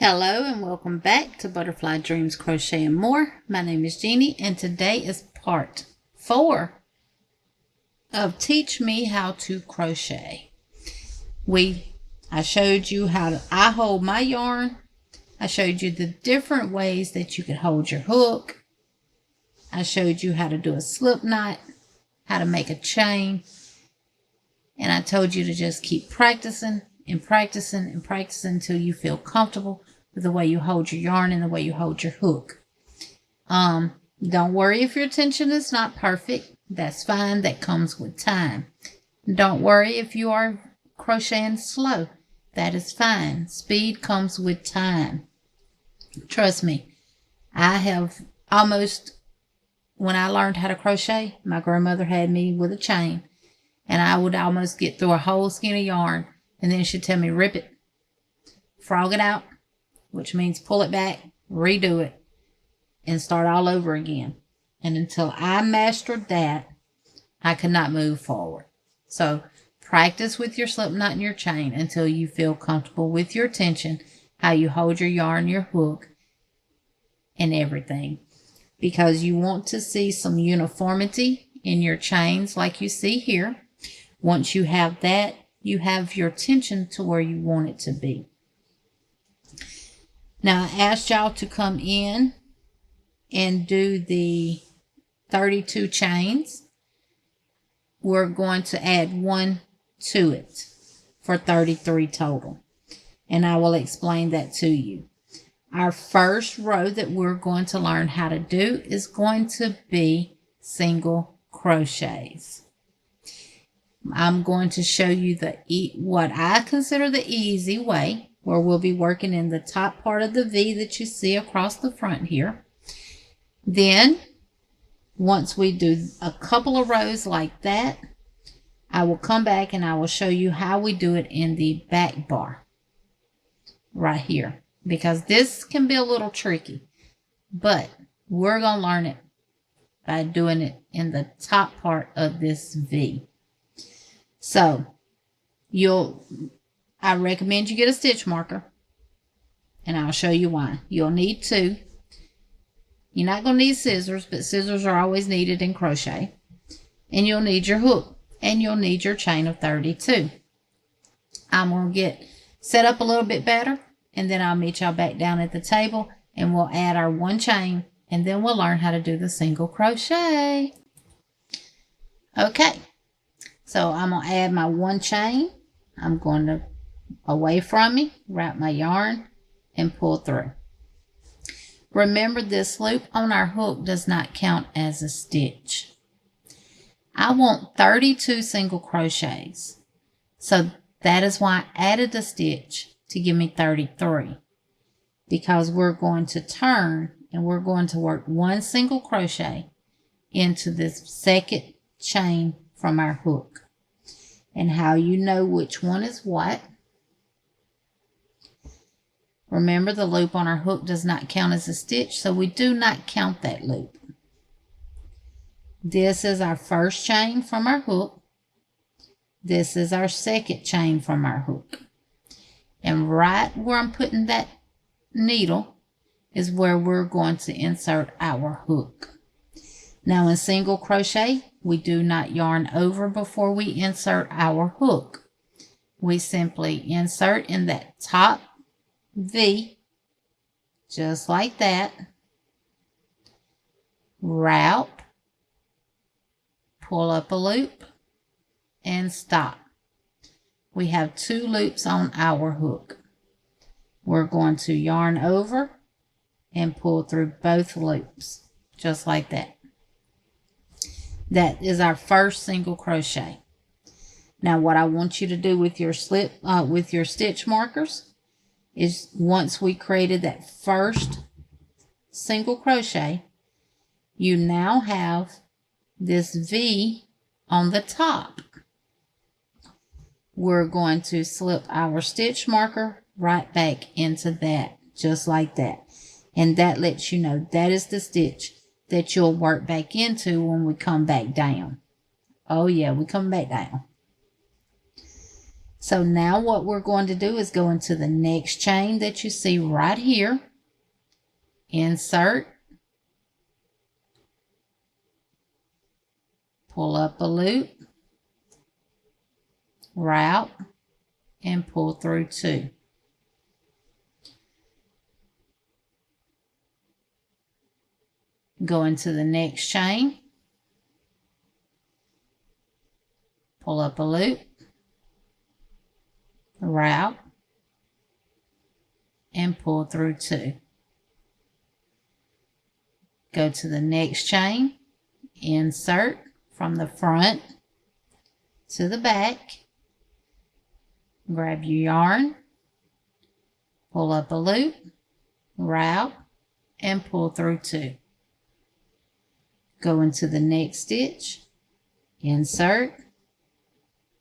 Hello and welcome back to Butterfly Dreams Crochet and More. My name is Jeannie and today is part 4 of Teach Me How to Crochet. I showed you how I hold my yarn. I showed you the different ways that you could hold your hook. I showed you how to do a slip knot, how to make a chain, and I told you to just keep practicing and practicing and practicing until you feel comfortable with the way you hold your yarn and the way you hold your hook. Don't worry if your tension is not perfect. That's fine. That comes with time. Don't worry if you are crocheting slow. That is fine. Speed comes with time. Trust me, I have when I learned how to crochet, my grandmother had me with a chain, and I would almost get through a whole skein of yarn, and then she'd tell me, rip it, frog it out, which means pull it back, redo it, and start all over again. And until I mastered that, I could not move forward. So practice with your slip knot and your chain until you feel comfortable with your tension, how you hold your yarn, your hook, and everything. Because you want to see some uniformity in your chains like you see here. Once you have that, you have your tension to where you want it to be. Now, I asked y'all to come in and do the 32 chains. We're going to add 1 to it for 33 total. And I will explain that to you. Our first row that we're going to learn how to do is going to be single crochets. I'm going to show you what I consider the easy way, where we'll be working in the top part of the V that you see across the front here. Then, once we do a couple of rows like that, I will come back and I will show you how we do it in the back bar right here, because this can be a little tricky, but we're going to learn it by doing it in the top part of this V. So, I recommend you get a stitch marker, and I'll show you why. You'll need 2. You're not going to need scissors, but scissors are always needed in crochet. And you'll need your hook, and you'll need your chain of 32. I'm going to get set up a little bit better, and then I'll meet y'all back down at the table, and we'll add our 1 chain, and then we'll learn how to do the single crochet. Okay. So I'm going to add my 1 chain. I'm going to, away from me, wrap my yarn and pull through. Remember, this loop on our hook does not count as a stitch. I want 32 single crochets. So that is why I added the stitch to give me 33. Because we're going to turn and we're going to work 1 single crochet into this second chain from our hook. And how you know which one is what. Remember, the loop on our hook does not count as a stitch, so we do not count that loop. This is our first chain from our hook. This is our second chain from our hook. And right where I'm putting that needle is where we're going to insert our hook. Now, in single crochet, we do not yarn over before we insert our hook. We simply insert in that top V, just like that, wrap, pull up a loop, and stop. We have 2 loops on our hook. We're going to yarn over and pull through both loops, just like that. That is our first single crochet. Now, what I want you to do with your stitch markers is, once we created that first single crochet, you now have this V on the top. We're going to slip our stitch marker right back into that, just like that. And that lets you know that is the stitch that you'll work back into when we come back down. Oh yeah, we come back down. So now what we're going to do is go into the next chain that you see right here. Insert, pull up a loop, route, and pull through 2. Go into the next chain, pull up a loop, route, and pull through 2. Go to the next chain, insert from the front to the back, grab your yarn, pull up a loop, route, and pull through 2. Go into the next stitch, insert,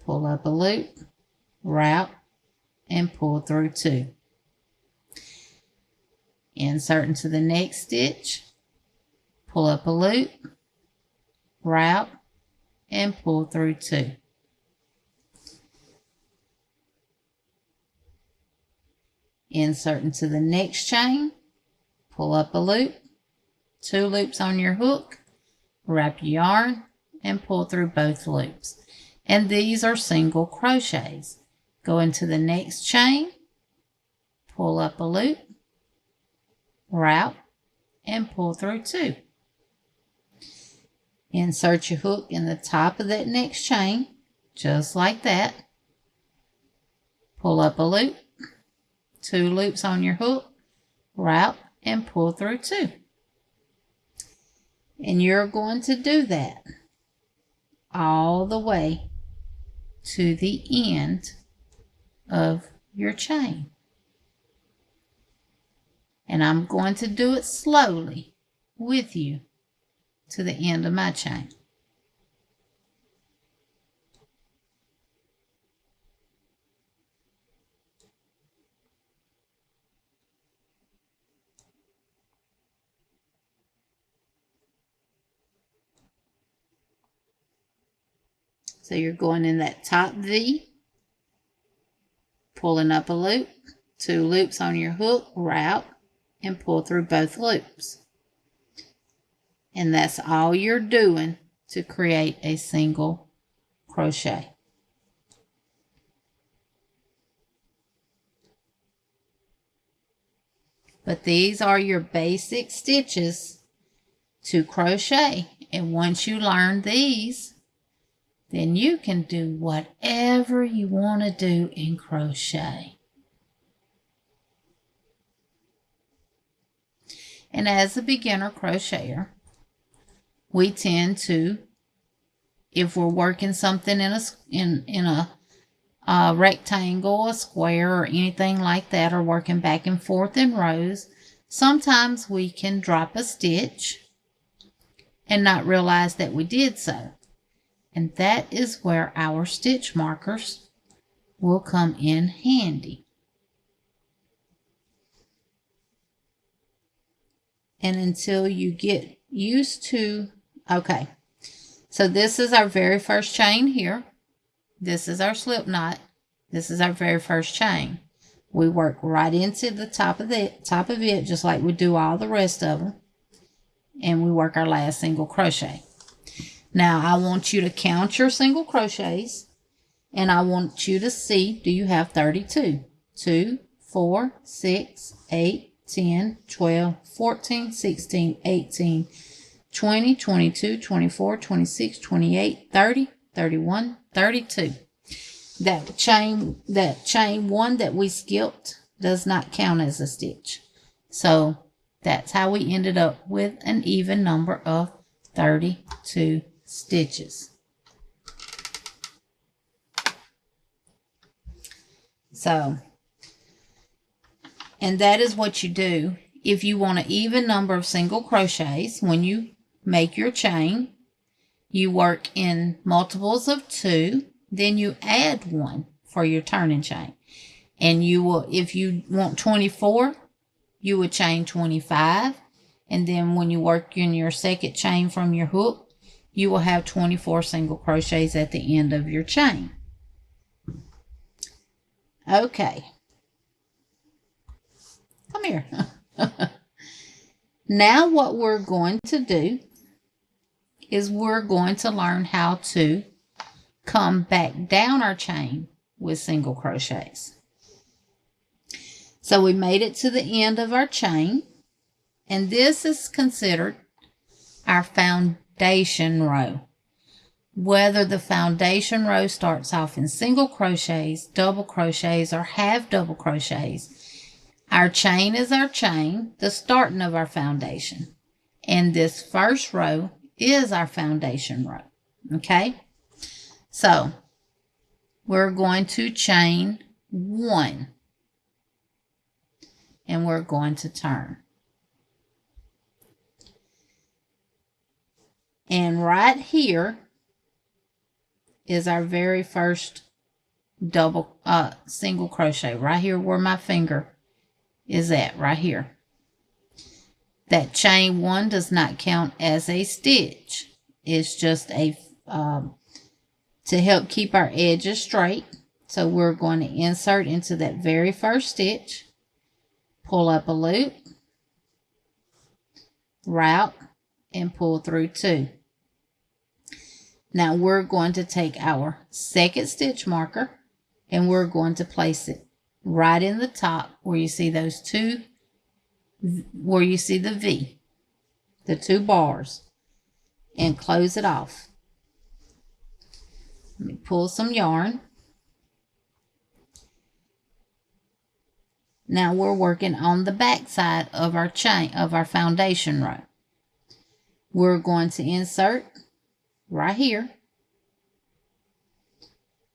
pull up a loop, route, and pull through 2. Insert into the next stitch, pull up a loop, route, and pull through 2. Insert into the next chain, pull up a loop, 2 loops on your hook, wrap your yarn, and pull through both loops. And these are single crochets. Go into the next chain, pull up a loop, route, and pull through 2. Insert your hook in the top of that next chain, just like that. Pull up a loop, 2 loops on your hook, route, and pull through 2. And you're going to do that all the way to the end of your chain. And I'm going to do it slowly with you to the end of my chain. So you're going in that top V, pulling up a loop, 2 loops on your hook, route, and pull through both loops. And that's all you're doing to create a single crochet. But these are your basic stitches to crochet. And once you learn these, then you can do whatever you want to do in crochet. And as a beginner crocheter, we tend to, if we're working something in a rectangle, a square, or anything like that, or working back and forth in rows, sometimes we can drop a stitch and not realize that we did so. And that is where our stitch markers will come in handy. And until you get used to, okay, so this is our very first chain here. This is our slip knot. This is our very first chain. We work right into the top of it, just like we do all the rest of them. And we work our last single crochet. Now, I want you to count your single crochets, and I want you to see, do you have 32? 2, 4, 6, 8, 10, 12, 14, 16, 18, 20, 22, 24, 26, 28, 30, 31, 32. That chain 1 that we skipped does not count as a stitch. So that's how we ended up with an even number of 32 stitches. So, and that is what you do if you want an even number of single crochets. When you make your chain, you work in multiples of 2, then you add 1 for your turning chain. And you will, if you want 24, you would chain 25, and then when you work in your second chain from your hook, you will have 24 single crochets at the end of your chain. Okay. Come here. Now what we're going to do is we're going to learn how to come back down our chain with single crochets. So we made it to the end of our chain, and this is considered our foundation row. Whether the foundation row starts off in single crochets, double crochets, or half double crochets, our chain is our chain, the starting of our foundation. And this first row is our foundation row. Okay? So, we're going to chain 1. And we're going to turn. And right here is our very first single crochet. Right here where my finger is at, right here. That chain 1 does not count as a stitch. It's just a to help keep our edges straight. So we're going to insert into that very first stitch, pull up a loop, route, and pull through 2. Now we're going to take our second stitch marker and we're going to place it right in the top where you see those two, where you see the V, the 2 bars, and close it off. Let me pull some yarn. Now we're working on the back side of our chain, of our foundation row. We're going to insert right here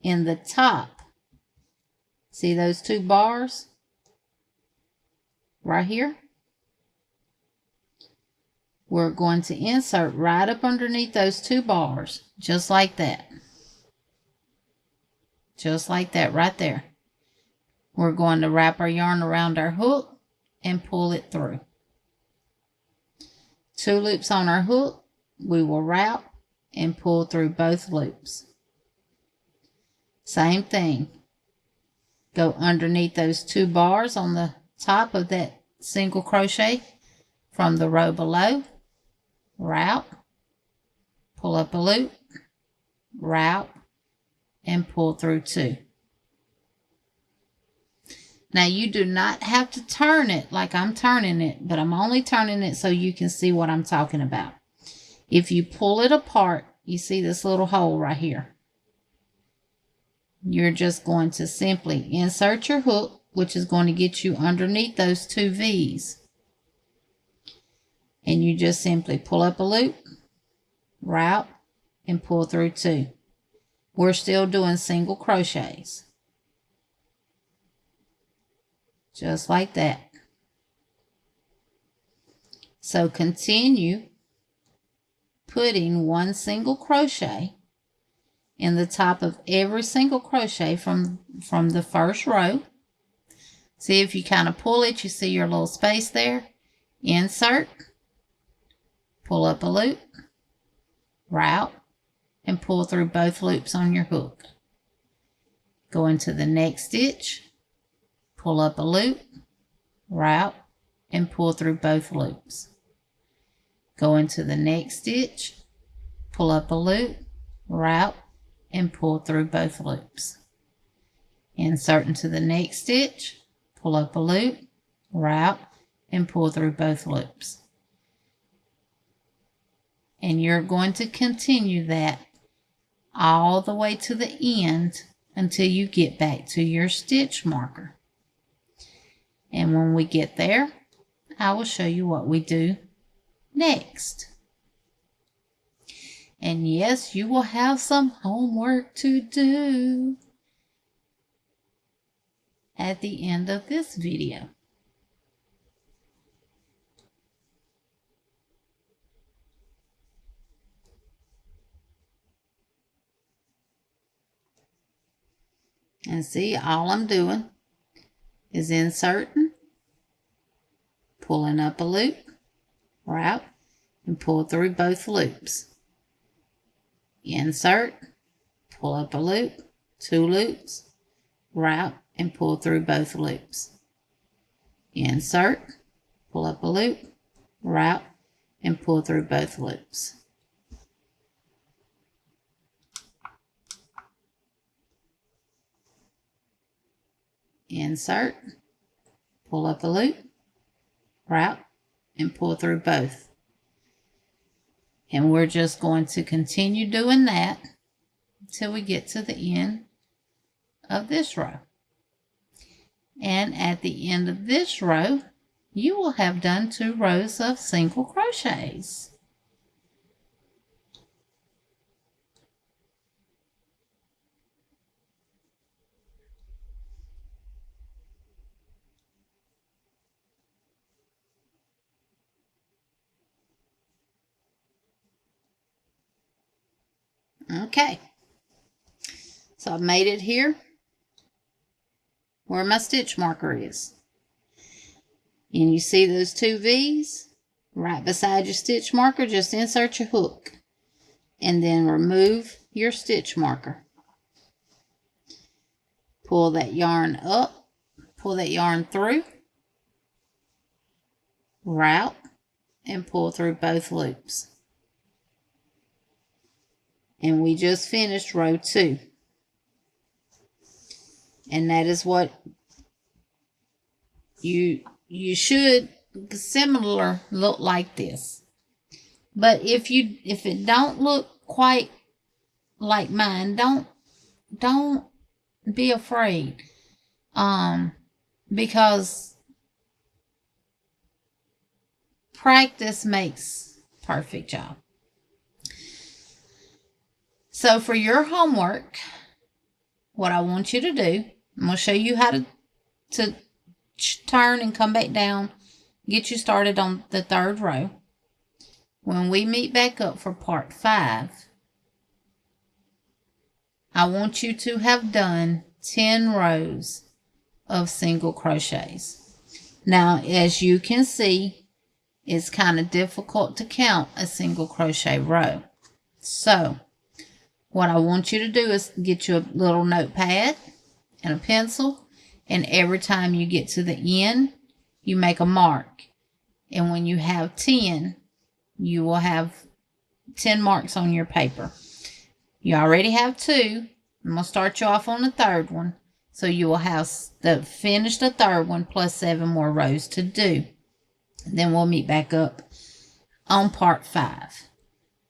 in the top. See those 2 bars right here? We're going to insert right up underneath those 2 bars, just like that. Just like that right there. We're going to wrap our yarn around our hook and pull it through. 2 loops on our hook, we will wrap and pull through both loops. Same thing. Go underneath those 2 bars on the top of that single crochet from the row below, wrap, pull up a loop, wrap, and pull through 2. Now you do not have to turn it like I'm turning it, but I'm only turning it so you can see what I'm talking about. If you pull it apart, you see this little hole right here. You're just going to simply insert your hook, which is going to get you underneath those 2 V's. And you just simply pull up a loop, wrap, and pull through 2. We're still doing single crochets. Just like that. So continue putting 1 single crochet in the top of every single crochet from the first row. See, if you kind of pull it, you see your little space there. Insert, pull up a loop, wrap, and pull through both loops on your hook. Go into the next stitch, pull up a loop, wrap, and pull through both loops. Go into the next stitch, pull up a loop, wrap, and pull through both loops. Insert into the next stitch, pull up a loop, wrap, and pull through both loops. And you're going to continue that all the way to the end until you get back to your stitch marker. And when we get there, I will show you what we do next. And yes, you will have some homework to do at the end of this video. And see, all I'm doing is inserting, pulling up a loop, wrap, and pull through both loops. Insert, pull up a loop, 2 loops, wrap, and pull through both loops. Insert, pull up a loop, route, and pull through both loops. Insert, pull up a loop, route, and pull through both. And we're just going to continue doing that until we get to the end of this row. And at the end of this row, you will have done 2 rows of single crochets. Okay, so I've made it here where my stitch marker is. And you see those 2 V's right beside your stitch marker. Just insert your hook and then remove your stitch marker. Pull that yarn up, pull that yarn through, route, and pull through both loops. And we just finished row 2. And that is what you should similar look like this. But if it don't look quite like mine, don't be afraid. Because practice makes perfect job. So for your homework, what I want you to do, I'm going to show you how to turn and come back down, get you started on the 3rd row. When we meet back up for part 5, I want you to have done 10 rows of single crochets. Now, as you can see, it's kind of difficult to count a single crochet row. So, what I want you to do is get you a little notepad and a pencil, and every time you get to the end, you make a mark. And when you have 10, you will have 10 marks on your paper. You already have 2. I'm going to start you off on the 3rd one. So you will have finish the 3rd one plus 7 more rows to do. Then we'll meet back up on part 5.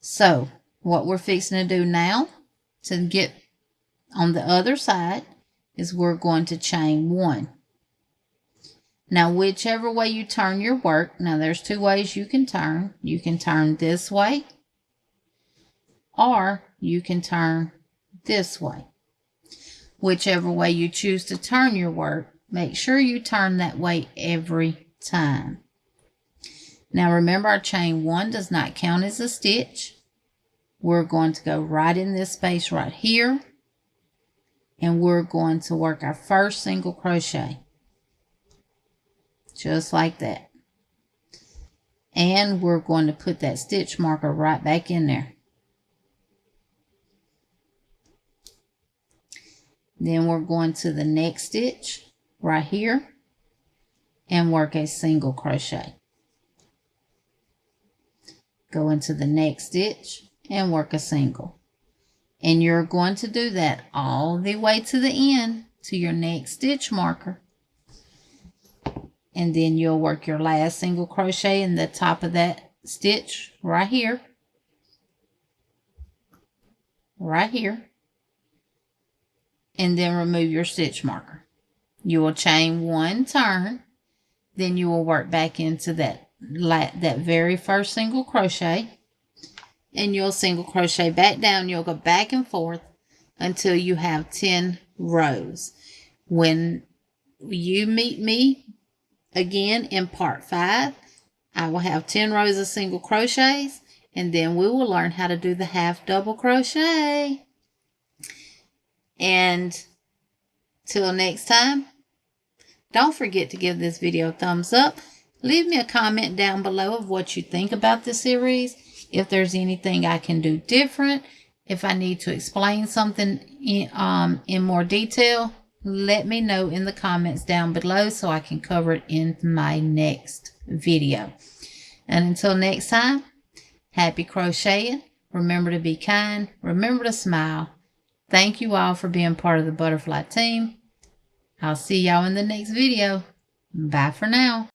So what we're fixing to do now to get on the other side is we're going to chain 1. Now, whichever way you turn your work, now there's 2 ways you can turn. You can turn this way, or you can turn this way. Whichever way you choose to turn your work, make sure you turn that way every time. Now remember, our chain 1 does not count as a stitch. We're going to go right in this space right here, and we're going to work our first single crochet. Just like that. And we're going to put that stitch marker right back in there. Then we're going to the next stitch right here and work a single crochet. Go into the next stitch and work a single. And you're going to do that all the way to the end to your next stitch marker. And then you'll work your last single crochet in the top of that stitch right here. Right here. And then remove your stitch marker. You will chain 1 turn. Then you will work back into that very first single crochet. And you'll single crochet back down. You'll go back and forth until you have 10 rows. When you meet me again in part 5, I will have 10 rows of single crochets, and then we will learn how to do the half double crochet. And till next time, don't forget to give this video a thumbs up. Leave me a comment down below of what you think about this series. If there's anything I can do different, if I need to explain something in more detail, let me know in the comments down below so I can cover it in my next video. And until next time, happy crocheting. Remember to be kind. Remember to smile. Thank you all for being part of the butterfly team. I'll see y'all in the next video. Bye for now.